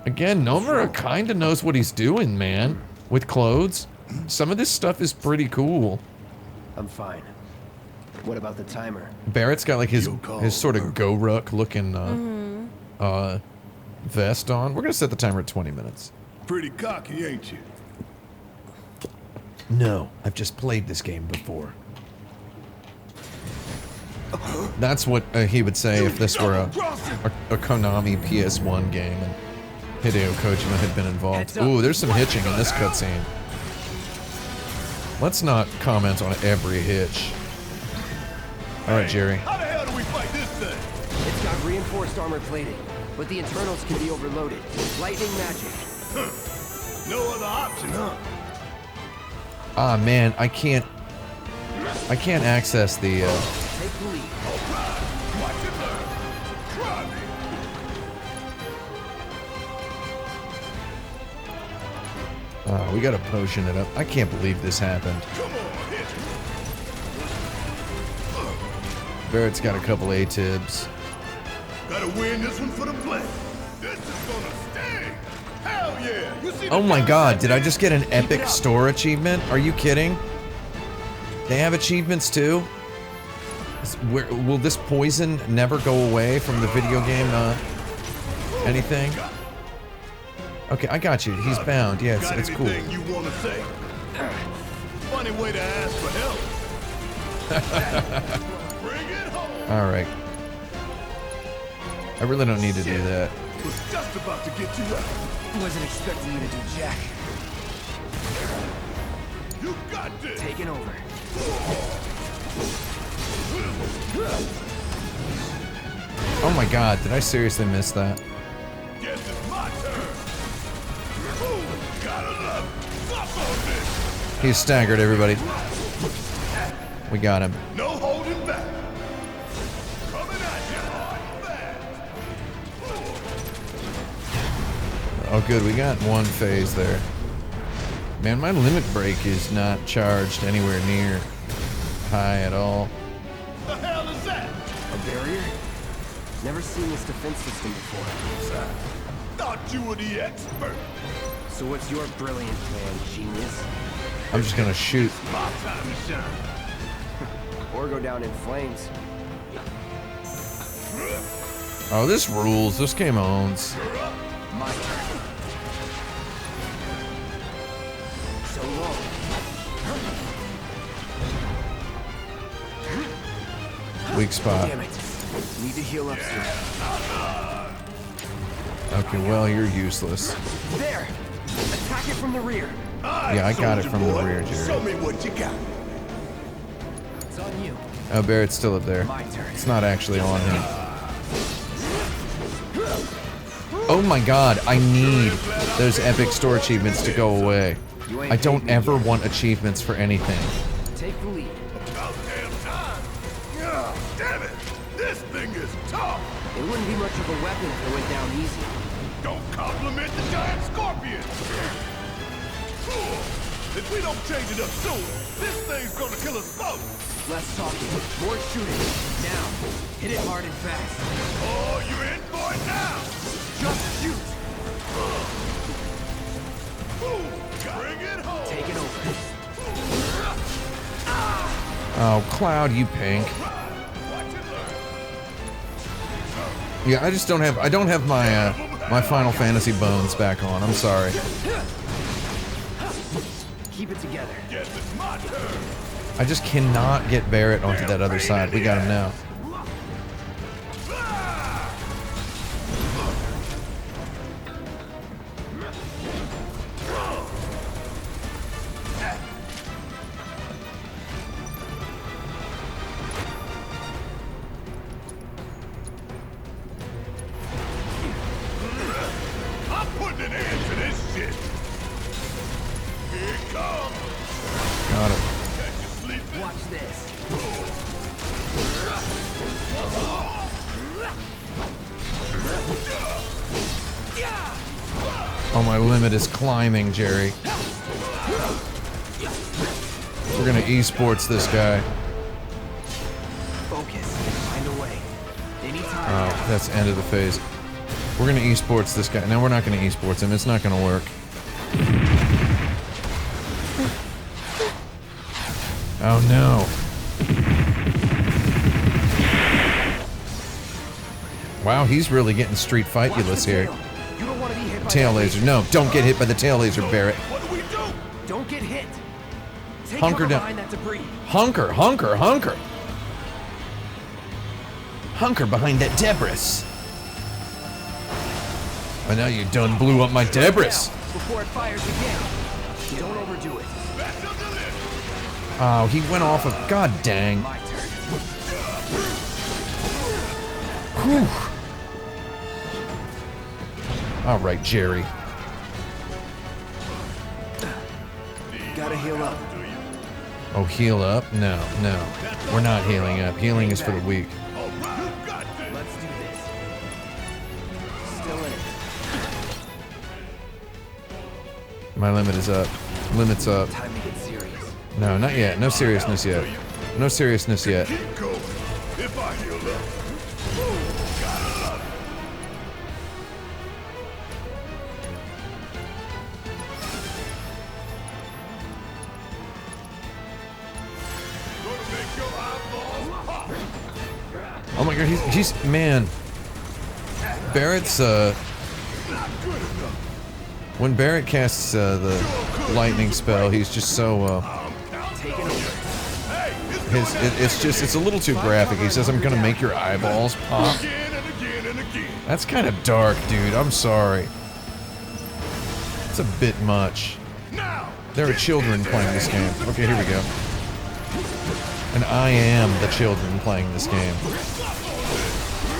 Again, Nomura kinda knows what he's doing, man. With clothes. Some of this stuff is pretty cool. I'm fine. What about the timer? Barrett's got like his You'll call sort of her. Go-Ruck looking vest on. We're gonna set the timer at 20 minutes. Pretty cocky, ain't you? No, I've just played this game before. That's what he would say if this were a Konami PS1 game and Hideo Kojima had been involved. Ooh, there's some hitching in this cutscene. Let's not comment on every hitch. Alright, Jerry. How the hell do we fight this thing? It's got reinforced armor plating, but the internals can be overloaded. Lightning magic. No other option, huh? Ah, man, I can't access the, Take the lead. Watch it learn. Try me. we gotta potion it up. I can't believe this happened. Come on, hit it. Barrett's got a couple ATIBs. Gotta win this one for the play. This is gonna sting. Hell yeah. You see the Oh my guy god, right did I there? just get an Keep epic it up. store achievement? Are you kidding? They have achievements too? Will this poison never go away from the video game, anything? Okay, I got you. He's bound. Yeah, Got it's cool. anything you wanna say? Funny way to ask for help. Bring it home. Alright. I really don't need to do that. Was just about to get you out. Wasn't expecting you to do jack. You got this. Taking over. Oh my god, did I seriously miss that? Guess it's my turn. Ooh, gotta love it. Fuck on this. He's staggered, everybody. We got him. No holding back. Coming at you hard and fast. Oh good, we got one phase there. Man, my limit break is not charged anywhere near high at all. The hell is that? A barrier? Never seen this defense system before. Thought you were the expert. So what's your brilliant plan, genius? I'm just gonna shoot. My time to shine. Or go down in flames. Oh, this rules. This game owns. My turn. So long. Weak spot. Damn it. Need to heal up soon. Okay, well, you're useless. There! Attack it from the rear. Yeah, I got it from the rear, Jerry. Show me what you got. It's on you. Oh, Barrett's still up there. My turn. It's not actually on him. Oh my god, I need those epic store achievements to go away. You ain't I don't paid me ever yet. want achievements for anything. Take the lead. About damn time. wouldn't be much of a weapon if it went down easy. Don't compliment the giant scorpion! If we don't change it up soon, this thing's gonna kill us both! Less talking, more shooting. Now, hit it hard and fast. Oh, you're in for it now! Just shoot! Bring it home! Take it over. Oh, Cloud, you pink. Yeah, I just don't have. I don't have my my Final Fantasy bones back on. I'm sorry. Keep it together. Yes, it's my turn! I just cannot get Barrett onto that other side. We got him now. I'm putting an end to this shit! Here it comes! Got it. Catch you sleeping? Watch this. Oh, my limit is climbing, Jerry. We're gonna esports this guy. Focus. Find a way. Anytime. Oh, that's end of the phase. We're gonna esports this guy. No, we're not gonna esports him. It's not gonna work. Oh no. Wow, he's really getting street fight-ulous here. You don't want to be hit by Tail that laser. No, don't get hit by the tail laser, Barrett. What do we do? Don't get hit. Take Hunker cover down. behind that debris. Hunker, hunker, hunker. Hunker behind that debris. I know you done blew up my debris. Before it fires again. Don't overdo it. Special delivery! Oh, he went off of. God dang. My turn. Whew. All right, Jerry. Gotta heal up. Oh, heal up? No, no. We're not healing up. Healing is for the weak. All right, you got this! Let's do this. Still in it. My limit is up. Limit's up. Time to get serious. No, not yet. No seriousness yet. No seriousness yet. Keep going. If I heal up. Ooh, gotta love it. Gonna make your eyeballs pop. Oh my god, he's man. Barrett's when Barrett casts the lightning spell, he's just so Take it over. it's a little too graphic. He says, "I'm gonna make your eyeballs pop." Again and again and again. That's kind of dark, dude. I'm sorry. It's a bit much. Now. There are children playing this game. Okay, here we go. And I am the children playing this game.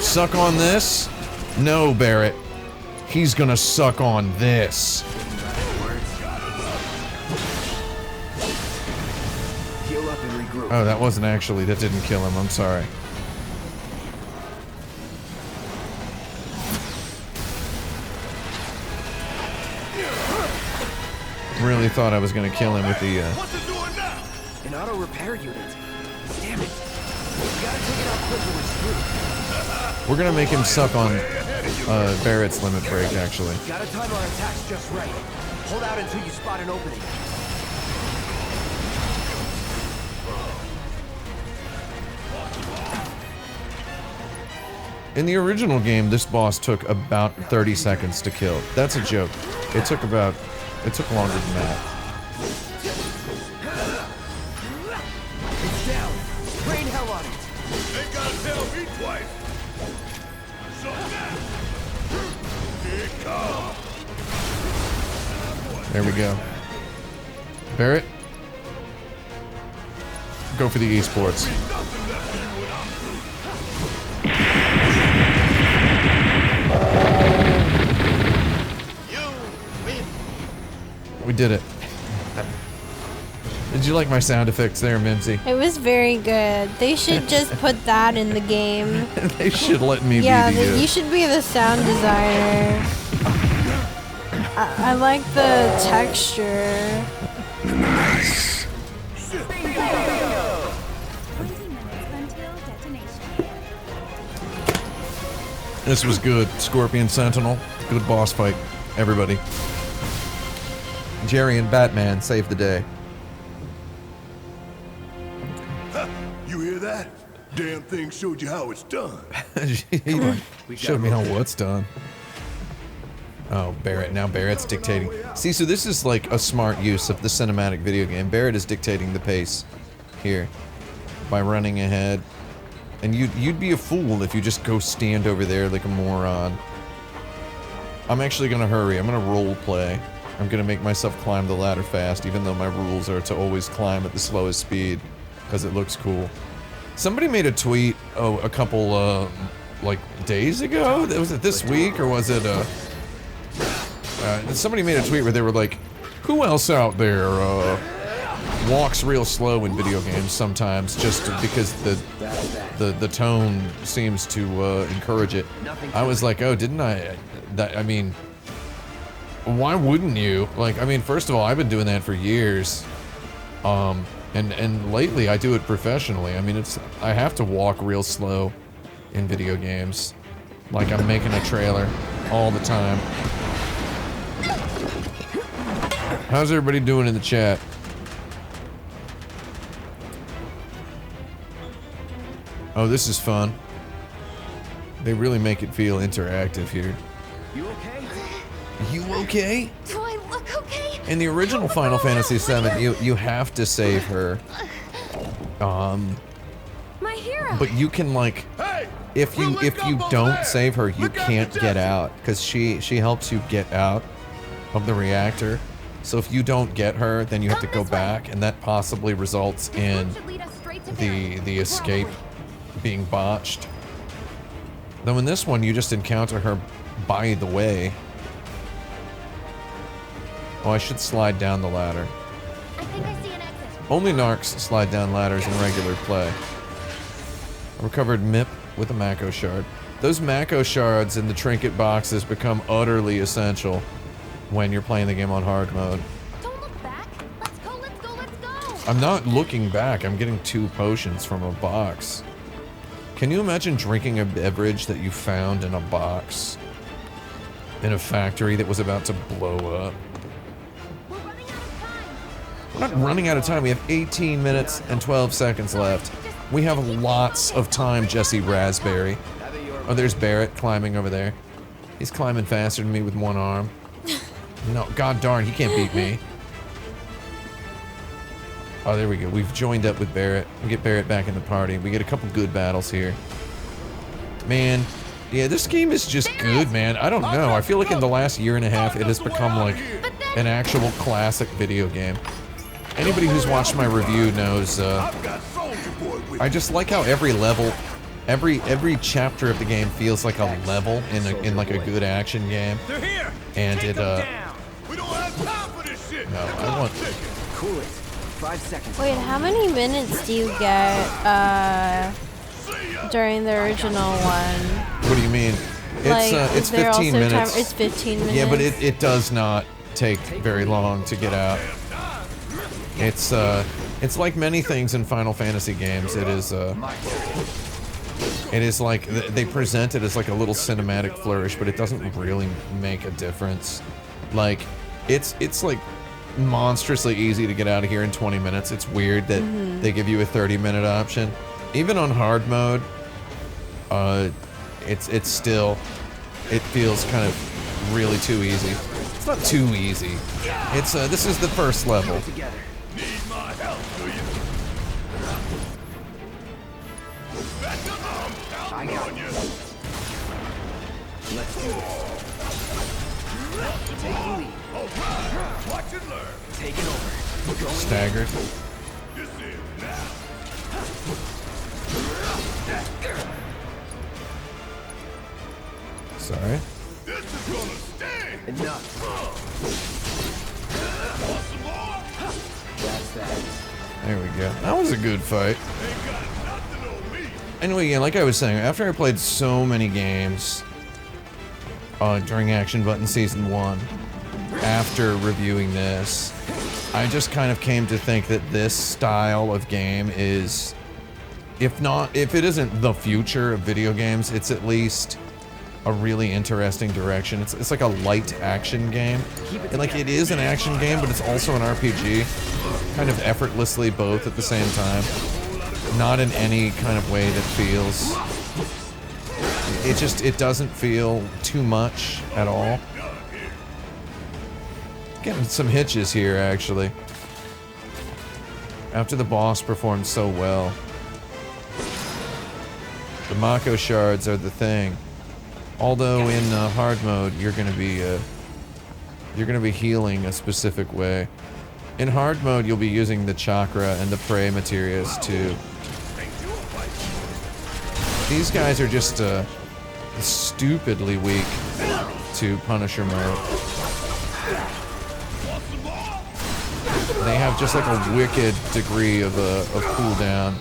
Suck on this? No, Barrett. He's gonna suck on this. Heal up and regroup. Oh, that wasn't actually. That didn't kill him. I'm sorry. Really thought I was gonna kill him with the. What's it doing now? An auto repair unit. Damn it. You gotta take it out quick or we're screwed. We're gonna make him suck on Barrett's limit break. Actually. Gotta time our attacks just right. Hold out until you spot an opening. In the original game, this boss took about 30 seconds to kill. That's a joke. It took longer than that. It's down. Rain hell on it. Ain't gotta tell me twice. So now. Here it comes. There we go. Barrett, go for the esports. Nothing left for you when I'm through. We did it. Did you like my sound effects there, Mimsy? It was very good. They should just put that in the game. They should let me Yeah, be the you should be the sound designer. I like the texture. 20 minutes until detonation. This was good. Scorpion Sentinel. Good boss fight. Everybody. Jerry and Batman saved the day. You hear that? Damn thing showed you how it's done. He showed me how what's done. Oh, Barrett. Now Barrett's dictating. See, so this is like a smart use of the cinematic video game. Barrett is dictating the pace here by running ahead. And you'd be a fool if you just go stand over there like a moron. I'm actually gonna hurry. I'm gonna role play. I'm gonna make myself climb the ladder fast, even though my rules are to always climb at the slowest speed, because it looks cool. Somebody made a tweet, a couple, like, days ago? Was it this week, or was it, somebody made a tweet where they were like, who else out there, walks real slow in video games sometimes, just because the tone seems to, encourage it. I was like, oh, didn't I, I mean, why wouldn't you? Like, I mean, first of all, I've been doing that for years. And lately I do it professionally. I mean, I have to walk real slow in video games. Like I'm making a trailer all the time. How's everybody doing in the chat? Oh, this is fun. They really make it feel interactive here. You okay? You okay? Do I look okay? In the original Final Fantasy VII, you have to save her. My hero. But you can like, if you don't save her, you can't get out, because she helps you get out of the reactor. So if you don't get her, then you have to go back, and that possibly results in the escape being botched. Though in this one, you just encounter her by the way. Oh, I should slide down the ladder. I think I see an exit. Only narcs slide down ladders in regular play. I recovered MIP with a Mako shard. Those Mako shards in the trinket boxes become utterly essential when you're playing the game on hard mode. Don't look back. Let's go, let's go, let's go. I'm not looking back. I'm getting 2 potions from a box. Can you imagine drinking a beverage that you found in a box in a factory that was about to blow up? We're not running out of time. We have 18 minutes and 12 seconds left. We have lots of time, Jesse Raspberry. Oh, there's Barrett climbing over there. He's climbing faster than me with one arm. No, god darn, he can't beat me. Oh, there we go. We've joined up with Barrett. We get Barrett back in the party. We get a couple good battles here. Man, yeah, this game is just good, man. I don't know. I feel like in the last year and a half, it has become like an actual classic video game. Anybody who's watched my review knows, I just like how every level, every chapter of the game feels like a level in like a good action game. And it, We don't have time for this shit. no, I want... Cool it. 5 seconds. Wait, how many minutes do you get during the original one? What do you mean? It's 15 minutes. It's 15 minutes. Yeah, but it does not take very long to get out. It's like many things in Final Fantasy games. It is like they present it as like a little cinematic flourish, but it doesn't really make a difference. Like it's like monstrously easy to get out of here in 20 minutes. It's weird that they give you a 30-minute option. Even on hard mode, it's still, it feels kind of really too easy. It's not too easy. It's this is the first level. Need my help, do you? I got you. Let's do this. Take the lead. Alright, watch and learn. Take it over. Going Staggered. This is now. Sorry. This is gonna sting. Enough. Want some more? That's There we go. That was a good fight. Anyway, yeah, like I was saying, after I played so many games during Action Button Season 1, after reviewing this, I just kind of came to think that this style of game is, if it isn't the future of video games, it's at least a really interesting direction. It's like a light action game. And like, it is an action game, but it's also an RPG. Kind of effortlessly both at the same time. Not in any kind of way that feels... It doesn't feel too much at all. Getting some hitches here, actually. After the boss performed so well. The Mako shards are the thing. Although in hard mode, you're gonna be healing a specific way. In hard mode, you'll be using the chakra and the prey materials too. These guys are just stupidly weak to Punisher mode. They have just like a wicked degree of cooldown.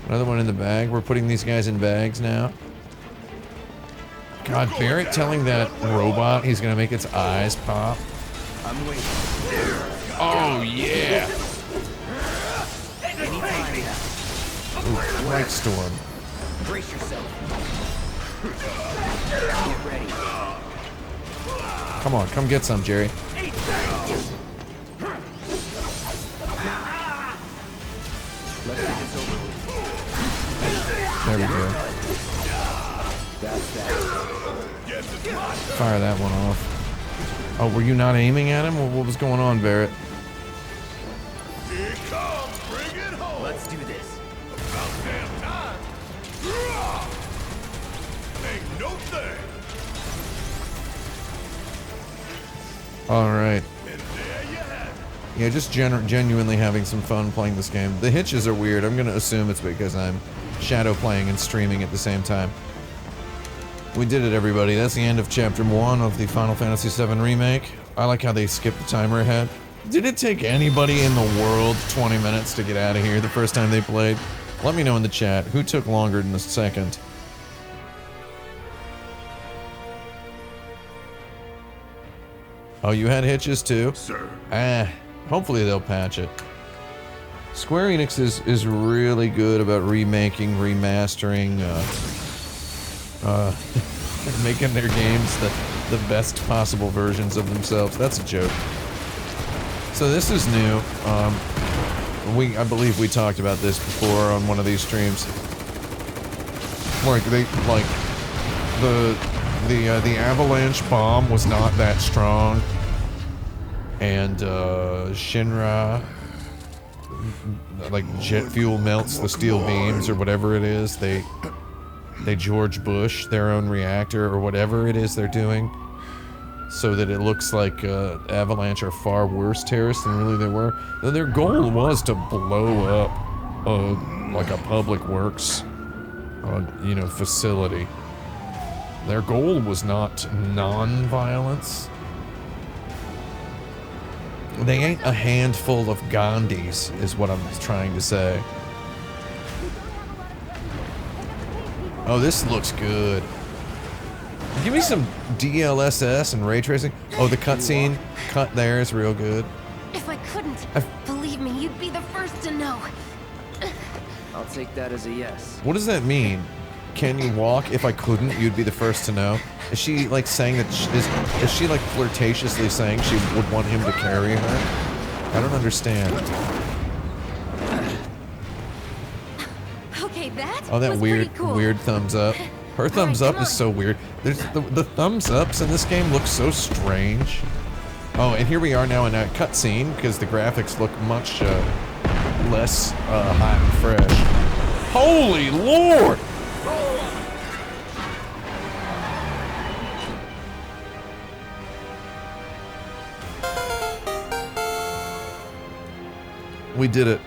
Another one in the bag. We're putting these guys in bags now. God, Barrett telling that robot he's gonna make its eyes pop. I'm waiting. Oh yeah! Ooh, Light Storm. Brace yourself. Get ready. Come on, come get some, Jerry. Let's get this over with. There we go. That's that. Fire that one off. Oh, were you not aiming at him? What was going on, Barrett? Here it comes. Bring it home. Let's do this. About damn time. Ain't no thing. All right. And there you have it. Yeah, just genuinely having some fun playing this game. The hitches are weird. I'm gonna assume it's because I'm shadow playing and streaming at the same time. We did it, everybody. That's the end of Chapter 1 of the Final Fantasy VII Remake. I like how they skipped the timer ahead. Did it take anybody in the world 20 minutes to get out of here the first time they played? Let me know in the chat. Who took longer than a second? Oh, you had hitches too? Sir. Hopefully they'll patch it. Square Enix is really good about remaking, remastering, making their games the best possible versions of themselves. That's a joke. So this is new. I believe we talked about this before on one of these streams. The avalanche bomb was not that strong, and Shinra, like jet fuel melts the steel beams or whatever it is. They George Bush their own reactor or whatever it is they're doing, so that it looks like Avalanche are far worse terrorists than really they were. Their goal was to blow up like a public works, facility. Their goal was not non-violence. They ain't a handful of Gandhis, is what I'm trying to say. Oh, this looks good. Give me some DLSS and ray tracing. Oh, the cutscene cut there is real good. If I couldn't, believe me, you'd be the first to know. I'll take that as a yes. What does that mean? Can you walk? If I couldn't, you'd be the first to know. Is she like saying that? Is she like flirtatiously saying she would want him to carry her? I don't understand. Okay, that Oh, that was weird, pretty cool. weird thumbs up. Her thumbs up come is on. so weird. There's the thumbs ups in this game look so strange. Oh, and here we are now in a cutscene because the graphics look much less hot and fresh. Holy Lord! We did it.